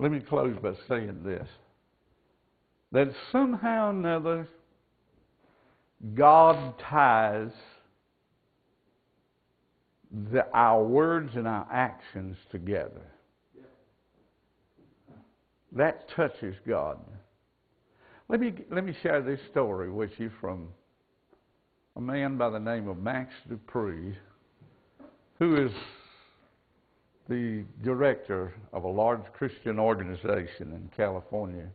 Let me close by saying this, that somehow or another God ties our words and our actions together. That touches God. Let me share this story with you from a man by the name of Max Dupree, who is the director of a large Christian organization in California.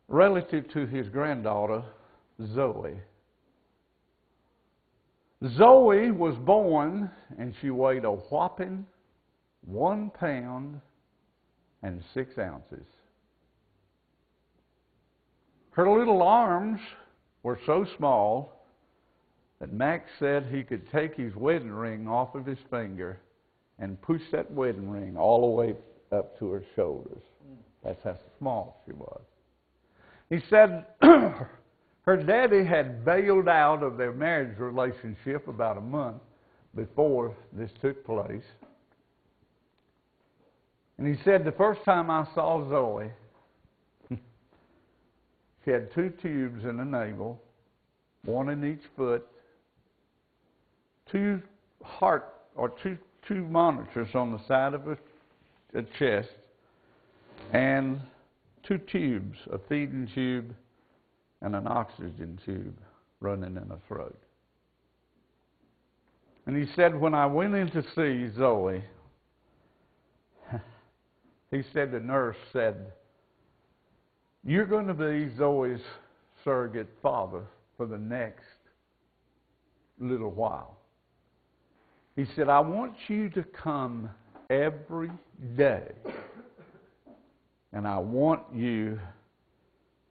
Relative to his granddaughter, Zoe. Zoe was born and she weighed a whopping 1 pound and 6 ounces. Her little arms were so small that Max said he could take his wedding ring off of his finger and push that wedding ring all the way up to her shoulders. That's how small she was. He said her daddy had bailed out of their marriage relationship about a month before this took place. And he said, the first time I saw Zoe, she had 2 tubes in the navel, 1 in each foot, 2 monitors on the side of her chest, and 2 tubes, a feeding tube and an oxygen tube running in her throat. And he said, when I went in to see Zoe, he said the nurse said, you're going to be Zoe's surrogate father for the next little while. He said, I want you to come every day. And I want you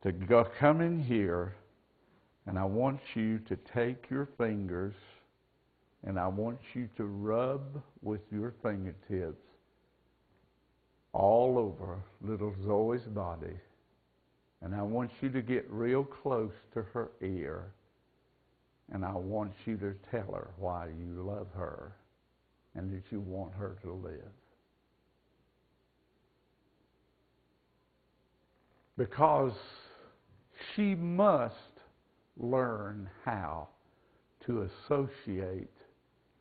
to come in here, and I want you to take your fingers, and I want you to rub with your fingertips all over little Zoe's body. And I want you to get real close to her ear, and I want you to tell her why you love her and that you want her to live. Because she must learn how to associate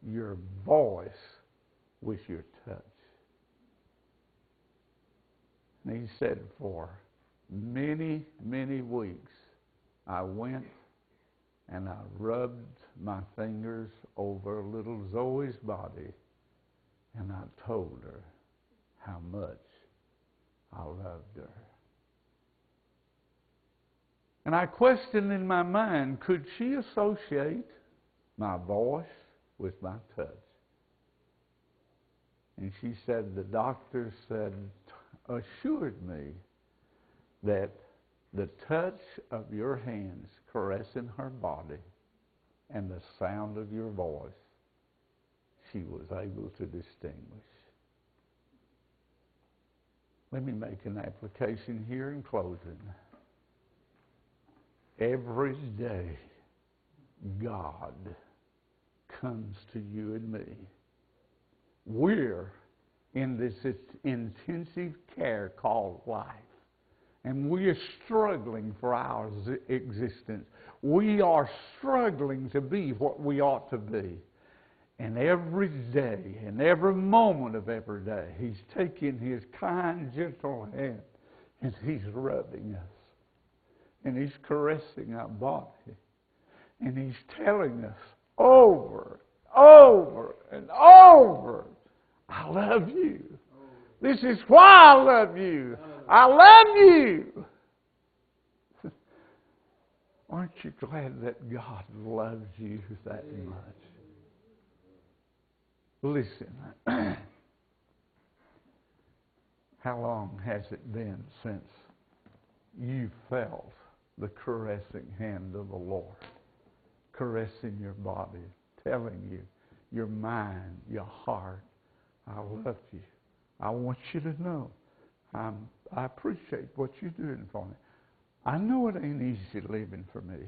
your voice with your touch. And he said, for many, many weeks, I went and I rubbed my fingers over little Zoe's body, and I told her how much I loved her. And I questioned in my mind, could she associate my voice with my touch? And she said, the doctor assured me that the touch of your hands caressing her body and the sound of your voice, she was able to distinguish. Let me make an application here in closing. Every day, God comes to you and me. We're in this intensive care called life, and we are struggling for our existence. We are struggling to be what we ought to be. And every day, and every moment of every day, He's taking His kind, gentle hand, and He's rubbing us. And He's caressing our body. And He's telling us over, and over, I love you. This is why I love you. I love you. Aren't you glad that God loves you that much? Listen, how long has it been since you felt the caressing hand of the Lord, caressing your body, telling you, your mind, your heart, I love you. I want you to know I appreciate what you're doing for me. I know it ain't easy living for me.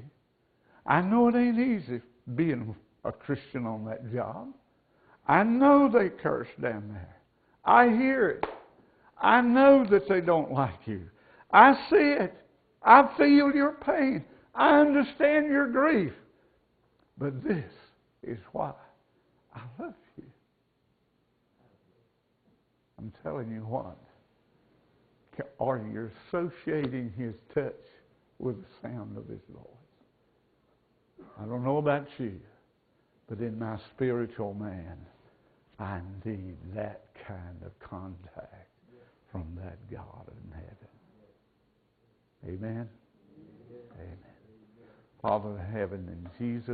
I know it ain't easy being a Christian on that job. I know they curse down there. I hear it. I know that they don't like you. I see it. I feel your pain. I understand your grief. But this is why I love you. I'm telling you what. Are you associating his touch with the sound of his voice? I don't know about you, but in my spiritual man, I need that kind of contact from that God in heaven. Amen? Amen. Father in heaven, in Jesus'